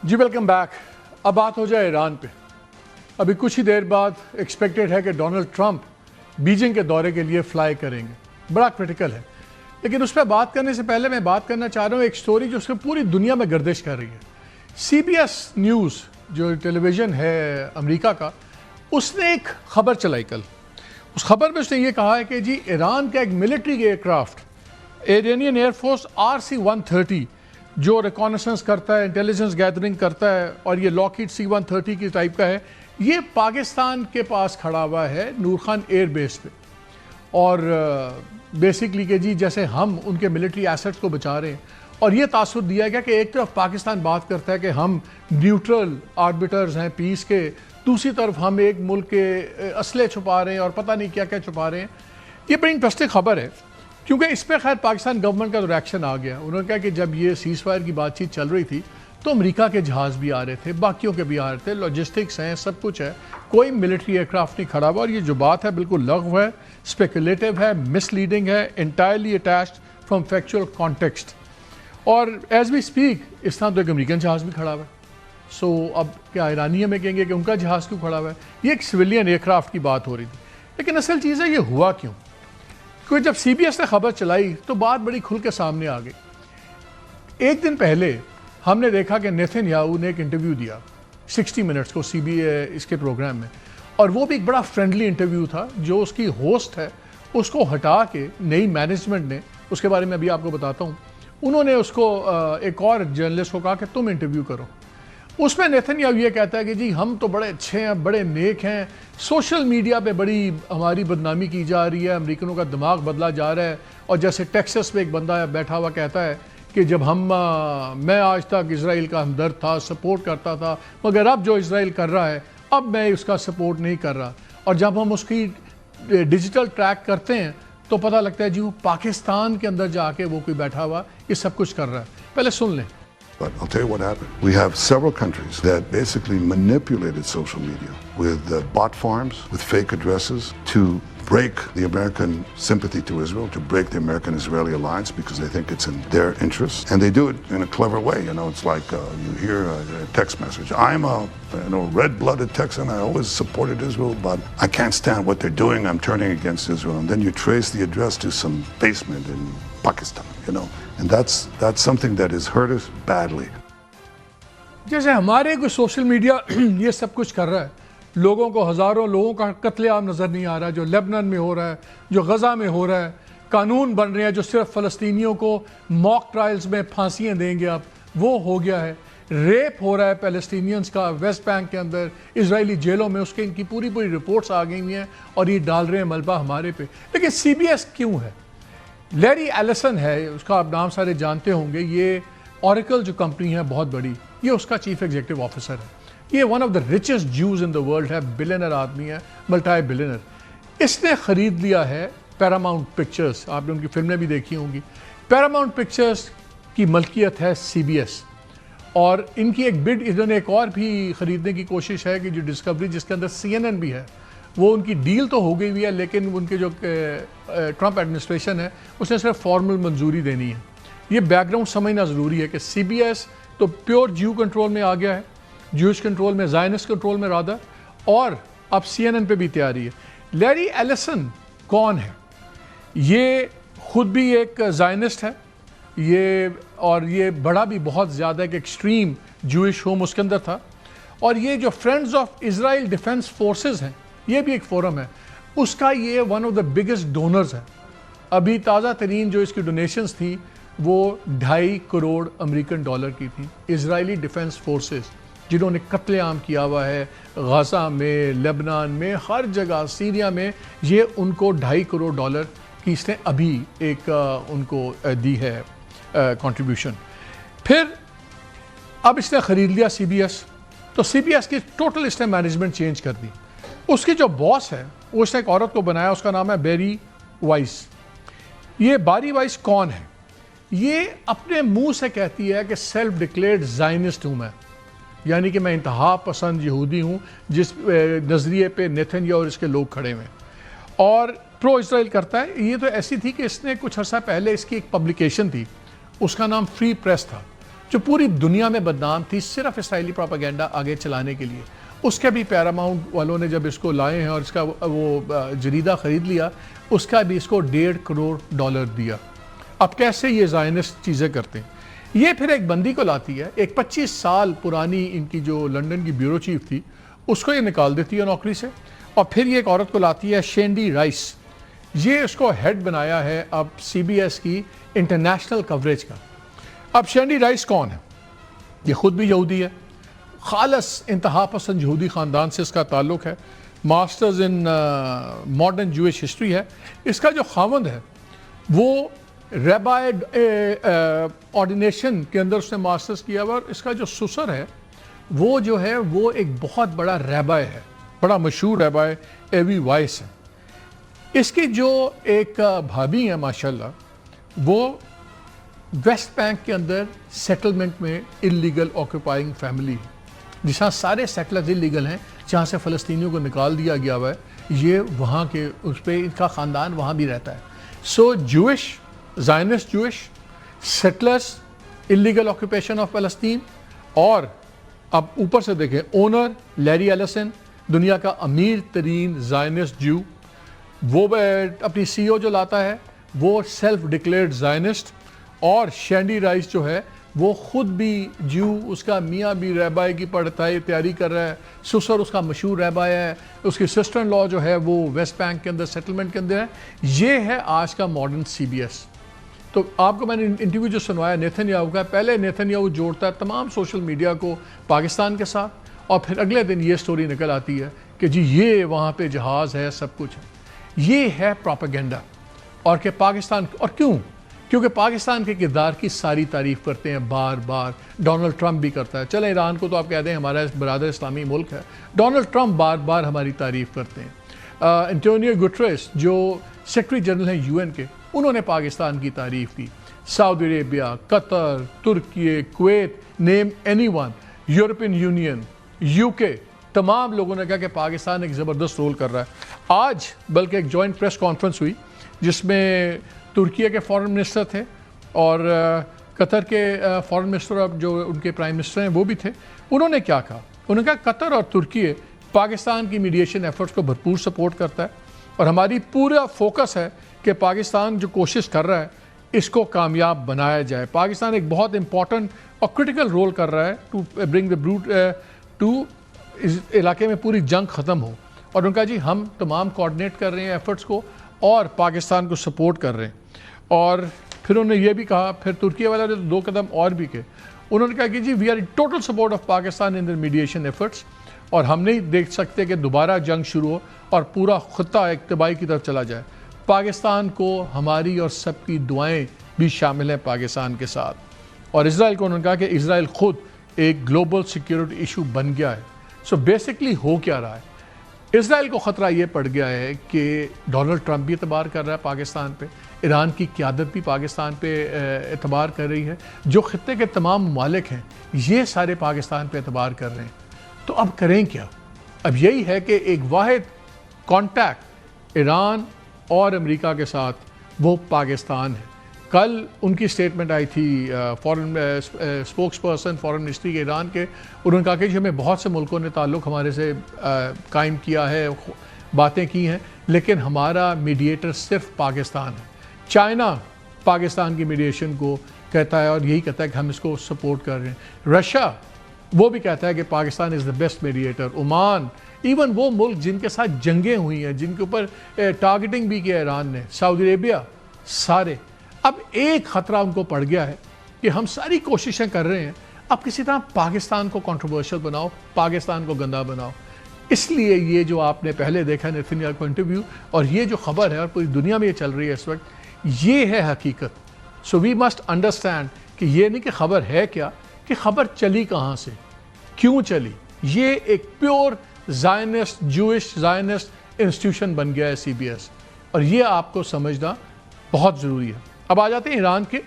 جی welcome back. اب بات ہو جائے ایران پہ. ابھی کچھ ہی دیر بعد ایکسپیکٹڈ ہے کہ ڈونلڈ ٹرمپ بیجنگ کے دورے کے لیے فلائی کریں گے. بڑا کرٹیکل ہے. لیکن اس پہ بات کرنے سے پہلے میں بات کرنا چاہ رہا ہوں ایک سٹوری جو اس میں پوری دنیا میں گردش کر رہی ہے. سی بی ایس نیوز جو ٹیلی ویژن ہے امریکہ کا, اس نے ایک خبر چلائی کل. اس خبر میں اس نے یہ کہا ہے کہ جی ایران کا ایک military aircraft Iranian air force RC-130 جو ریکانیسنس کرتا ہے, انٹیلیجنس گیدرنگ کرتا ہے, اور یہ لاکہیڈ C-130 کی ٹائپ کا ہے, یہ پاکستان کے پاس کھڑا ہوا ہے نور خان ایئر بیس پہ. اور بیسکلی کہ جی جیسے ہم ان کے ملٹری ایسٹس کو بچا رہے ہیں, اور یہ تاثر دیا گیا کہ ایک طرف پاکستان بات کرتا ہے کہ ہم نیوٹرل آربیٹرز ہیں پیس کے, دوسری طرف ہم ایک ملک کے اسلحے چھپا رہے ہیں اور پتہ نہیں کیا کیا چھپا رہے ہیں. یہ بڑی انٹرسٹنگ خبر ہے کیونکہ اس پہ خیر پاکستان گورنمنٹ کا تو ریاکشن آ گیا. انہوں نے کہا کہ جب یہ سیز فائر کی بات چیت چل رہی تھی تو امریکہ کے جہاز بھی آ رہے تھے, باقیوں کے بھی آ رہے تھے, لاجسٹکس ہیں, سب کچھ ہے, کوئی ملٹری ایئر کرافٹ نہیں کھڑا ہوا. اور یہ جو بات ہے بالکل لغو ہے, اسپیکولیٹو ہے, مس لیڈنگ ہے, entirely attached from factual context. اور ایز وی اسپیک اس طرح تو ایک امریکن جہاز بھی کھڑا ہوا ہے. سو اب کیا ایرانی ہمیں کہیں گے کہ ان کا جہاز کیوں کھڑا ہوا ہے؟ یہ ایک سویلین ایئر کرافٹ کی بات ہو رہی تھی. لیکن اصل چیز ہے یہ ہوا کیوں؟ کیونکہ جب سی بی ایس نے خبر چلائی تو بات بڑی کھل کے سامنے آ گئی. ایک دن پہلے ہم نے دیکھا کہ نیتن یاہو نے ایک انٹرویو دیا 60 منٹس کو اس کے پروگرام میں, اور وہ بھی ایک بڑا فرینڈلی انٹرویو تھا. جو اس کی ہوسٹ ہے اس کو ہٹا کے نئی مینجمنٹ نے, اس کے بارے میں ابھی آپ کو بتاتا ہوں, انہوں نے اس کو ایک اور جرنلسٹ کو کہا کہ تم انٹرویو کرو. اس میں نیتن یاہو یہ کہتا ہے کہ جی ہم تو بڑے اچھے ہیں, بڑے نیک ہیں, سوشل میڈیا پہ بڑی ہماری بدنامی کی جا رہی ہے, امریکنوں کا دماغ بدلا جا رہا ہے. اور جیسے ٹیکسس میں ایک بندہ بیٹھا ہوا کہتا ہے کہ جب میں آج تک اسرائیل کا ہمدرد تھا, سپورٹ کرتا تھا, مگر اب جو اسرائیل کر رہا ہے اب میں اس کا سپورٹ نہیں کر رہا. اور جب ہم اس کی ڈیجیٹل ٹریک کرتے ہیں تو پتہ لگتا ہے جی وہ پاکستان کے اندر جا کے وہ کوئی بیٹھا ہوا یہ سب کچھ کر رہا ہے. پہلے سن لیں. But I'll tell you what happened. We have several countries that basically manipulated social media with bot farms, with fake addresses to break the American sympathy to Israel, to break the American-Israeli alliance because they think it's in their interest. And they do it in a clever way. You know, it's like you hear a text message. I'm a red-blooded Texan. I always supported Israel, but I can't stand what they're doing. I'm turning against Israel. And then you trace the address to some basement in Pakistan, you know. And that's something that has hurt us badly. جیسے ہمارے کوئی social media یہ سب کچھ کر رہا ہے, لوگوں کو, ہزاروں لوگوں کا قتل عام نظر نہیں آ رہا جو لیبنان میں ہو رہا ہے, جو غزہ میں ہو رہا ہے, قانون بن رہے ہیں جو صرف فلسطینیوں کو موک ٹرائلز میں پھانسیاں دیں گے, اب وہ ہو گیا ہے. ریپ ہو رہا ہے پیلسٹینینز کا ویسٹ بینک کے اندر, اسرائیلی جیلوں میں, اس کے ان کی پوری رپورٹس آ گئی ہیں اور یہ ڈال رہے ہیں ملبہ ہمارے پہ. لیکن سی بی ایس کیوں ہے؟ لیری ایلسن ہے, اس کا آپ نام سارے جانتے ہوں گے. یہ اوریکل جو کمپنی ہے بہت بڑی, یہ اس کا چیف ایگزیکٹو آفیسر ہے. یہ one of the richest Jews in the world ہے, بلینر آدمی ہے, ملٹائی بلینر. اس نے خرید لیا ہے پیراماؤنٹ پکچرز. آپ نے ان کی فلمیں بھی دیکھی ہوں گی. پیراماؤنٹ پکچرز کی ملکیت ہے سی بی ایس, اور ان کی ایک بڈ انہوں نے ایک اور بھی خریدنے کی کوشش ہے کہ جو ڈسکوری جس کے اندر CNN بھی ہے, وہ ان کی ڈیل تو ہو گئی ہوئی ہے, لیکن ان کے جو ٹرمپ ایڈمنسٹریشن ہے اس نے صرف فارمل منظوری دینی ہے. یہ بیک گراؤنڈ سمجھنا ضروری ہے کہ سی بی ایس تو پیور جیو کنٹرول میں آ گیا ہے, جوش کنٹرول میں, زائنسٹ کنٹرول میں رادر, اور اب CNN پہ بھی تیاری ہے. لیری ایلسن کون ہے؟ یہ خود بھی ایک زائنسٹ ہے, اور یہ بڑا بھی بہت زیادہ ایک ایکسٹریم جوئش ہوم اس کے اندر تھا. اور یہ جو friends of Israel defence forces ہیں, یہ بھی ایک فورم ہے, اس کا یہ one of the biggest donors ہے. ابھی تازہ ترین جو اس کی ڈونیشنز تھی وہ $2.5 کروڑ امریکن ڈالر کی تھی. اسرائیلی ڈیفنس فورسز جنہوں نے قتل عام کیا ہوا ہے غزہ میں, لیبنان میں, ہر جگہ, سیریا میں, یہ ان کو $2.5 کروڑ کی اس نے ابھی ایک ان کو دی ہے کنٹریبیوشن. پھر اب اس نے خرید لیا سی بی ایس, تو سی بی ایس کی ٹوٹل اس نے مینجمنٹ چینج کر دی. اس کی جو باس ہے وہ اس نے ایک عورت کو بنایا, اس کا نام ہے بیری وائس. یہ باری وائس کون ہے؟ یہ اپنے منہ سے کہتی ہے کہ سیلف ڈکلیئرڈ زائنسٹ ہوں میں, یعنی کہ میں انتہا پسند یہودی ہوں, جس نظریے پہ نیتن یاہو اور اس کے لوگ کھڑے ہوئے, اور پرو اسرائیل کرتا ہے. یہ تو ایسی تھی کہ اس نے کچھ عرصہ پہلے اس کی ایک پبلیکیشن تھی, اس کا نام فری پریس تھا. جو پوری دنیا میں بدنام تھی صرف اسرائیلی پروپیگنڈا آگے چلانے کے لیے، اس کے بھی پیراماؤنٹ والوں نے جب اس کو لائے ہیں اور اس کا وہ جریدہ خرید لیا، اس کا بھی اس کو $1.5 کروڑ دیا۔ اب کیسے یہ زائنسٹ چیزیں کرتے ہیں؟ یہ پھر ایک بندی کو لاتی ہے، ایک 25 سال پرانی ان کی جو لنڈن کی بیورو چیف تھی، اس کو یہ نکال دیتی ہے نوکری سے، اور پھر یہ ایک عورت کو لاتی ہے شینڈی رائس، یہ اس کو ہیڈ بنایا ہے اب CBS کی انٹرنیشنل کوریج کا۔ اب شینڈی رائس کون ہے؟ یہ خود بھی یہودی ہے، خالص انتہا پسند یہودی خاندان سے اس کا تعلق ہے، masters in modern Jewish history ہے۔ اس کا جو خاوند ہے وہ ریبائی آرڈینیشن کے اندر اس نے ماسٹرز کیا ہوا، اور اس کا جو سسر ہے وہ جو ہے وہ ایک بہت بڑا ریبائی ہے، بڑا مشہور ریبائی ایوی وائس ہے۔ اس کی جو ایک بھابھی ہیں ماشاءاللہ، وہ ویسٹ بینک کے اندر سیٹلمنٹ میں انلیگل آکوپائنگ فیملی ہے، جہاں سارے سیٹلرز انلیگل ہیں، جہاں سے فلسطینیوں کو نکال دیا گیا ہوا ہے، یہ وہاں کے اس پہ ان کا خاندان وہاں بھی رہتا ہے۔ So Jewish, Zionist Jewish, settlers, illegal occupation of فلسطین، اور اب اوپر سے دیکھیں اونر لیری ایلسن، دنیا کا امیر ترین زائنسٹ جو، وہ اپنی CEO جو لاتا ہے وہ سیلف ڈکلیئرڈ زائنسٹ، اور شینڈی رائس جو ہے وہ خود بھی جو، اس کا میاں بھی ریبائی کی پڑھائی تیاری کر رہا ہے، سسر اس کا مشہور ریبائی ہے، اس کی سسٹر ان لا جو ہے وہ ویسٹ بینک کے اندر سیٹلمنٹ کے اندر ہے۔ یہ ہے آج کا ماڈرن CBS۔ تو آپ کو میں نے انٹرویو جو سنوایا نیتن یاہو کا، پہلے نیتن یاہو جوڑتا ہے تمام سوشل میڈیا کو پاکستان کے ساتھ، اور پھر اگلے دن یہ سٹوری نکل آتی ہے کہ جی یہ وہاں پہ جہاز ہے، سب کچھ ہے۔ یہ ہے پروپیگنڈا، اور کہ پاکستان، اور کیوں؟ کیونکہ پاکستان کے کردار کی ساری تعریف کرتے ہیں بار بار، ڈونلڈ ٹرمپ بھی کرتا ہے، چلیں ایران کو تو آپ کہتے ہیں ہمارا برادر اسلامی ملک ہے، ڈونلڈ ٹرمپ بار بار ہماری تعریف کرتے ہیں۔ انٹونیو گٹریس جو سیکرٹری جنرل ہیں UN کے، انہوں نے پاکستان کی تعریف کی۔ سعودی عربیہ، قطر، ترکی، کویت، name any one, European Union, UK، تمام لوگوں نے کہا کہ پاکستان ایک زبردست رول کر رہا ہے۔ آج بلکہ ایک جوائنٹ پریس کانفرنس ہوئی جس میں ترکیہ کے فارن منسٹر تھے اور قطر کے فارن منسٹر، اب جو ان کے پرائم منسٹر ہیں وہ بھی تھے۔ انہوں نے کیا کہا؟ انہوں نے کہا قطر اور ترکیہ پاکستان کی میڈیشن ایفرٹس کو بھرپور سپورٹ کرتا ہے، اور ہماری پورا فوکس ہے کہ پاکستان جو کوشش کر رہا ہے اس کو کامیاب بنایا جائے۔ پاکستان ایک بہت امپورٹنٹ اور کرٹیکل رول کر رہا ہے ٹو برنگ دا بروٹ ٹو اس علاقے میں پوری جنگ ختم ہو، اور ان کا جی ہم تمام کوآرڈینیٹ کر رہے ہیں ایفرٹس کو اور پاکستان کو سپورٹ کر رہے ہیں۔ اور پھر انہوں نے یہ بھی کہا، پھر ترکیہ والے نے 2 قدم اور بھی کہے، انہوں نے کہا کہ جی we are in total support of Pakistan in their mediation efforts, اور ہم نہیں دیکھ سکتے کہ دوبارہ جنگ شروع ہو اور پورا خطہ ایک تباہی کی طرف چلا جائے۔ پاکستان کو ہماری اور سب کی دعائیں بھی شامل ہیں پاکستان کے ساتھ۔ اور اسرائیل کو انہوں نے کہا کہ اسرائیل خود ایک گلوبل سیکیورٹی ایشو بن گیا ہے۔ سو بیسکلی ہو کیا رہا ہے؟ اسرائیل کو خطرہ یہ پڑ گیا ہے کہ ڈونلڈ ٹرمپ بھی اعتبار کر رہا ہے پاکستان پہ، ایران کی قیادت بھی پاکستان پہ اعتبار کر رہی ہے، جو خطے کے تمام ممالک ہیں یہ سارے پاکستان پہ اعتبار کر رہے ہیں۔ تو اب کریں کیا؟ اب یہی ہے کہ ایک واحد کانٹیکٹ ایران اور امریکہ کے ساتھ وہ پاکستان ہے۔ کل ان کی سٹیٹمنٹ آئی تھی foreign spokes person foreign ministry کے ایران کے، انہوں نے کہا کہ جی ہمیں بہت سے ملکوں نے تعلق ہمارے سے قائم کیا ہے، باتیں کی ہیں، لیکن ہمارا میڈیٹر صرف پاکستان ہے۔ چائنا پاکستان کی میڈیشن کو کہتا ہے اور یہی کہتا ہے کہ ہم اس کو سپورٹ کر رہے ہیں۔ رشیا وہ بھی کہتا ہے کہ Pakistan is the best mediator. Oman, even وہ ملک جن کے ساتھ جنگیں ہوئی ہیں، جن کے اوپر ٹارگیٹنگ بھی کیا ایران نے، سعودی عربیہ، سارے۔ اب ایک خطرہ ان کو پڑ گیا ہے کہ ہم ساری کوششیں کر رہے ہیں، اب کسی طرح پاکستان کو کنٹروورشل بناؤ، پاکستان کو گندا بناؤ۔ اس لیے یہ جو آپ نے پہلے دیکھا نیتن یاہو کو انٹرویو، اور یہ جو خبر ہے اور پوری دنیا میں یہ چل رہی ہے اس وقت، یہ ہے حقیقت۔ سو وی مسٹ انڈرسٹینڈ کہ یہ نہیں کہ خبر ہے کیا، کہ خبر چلی کہاں سے، کیوں چلی۔ یہ ایک pure Zionist, Jewish Zionist institution بن گیا ہے CBS، اور یہ آپ کو سمجھنا بہت ضروری ہے۔ اب آ جاتے ہیں ایران کے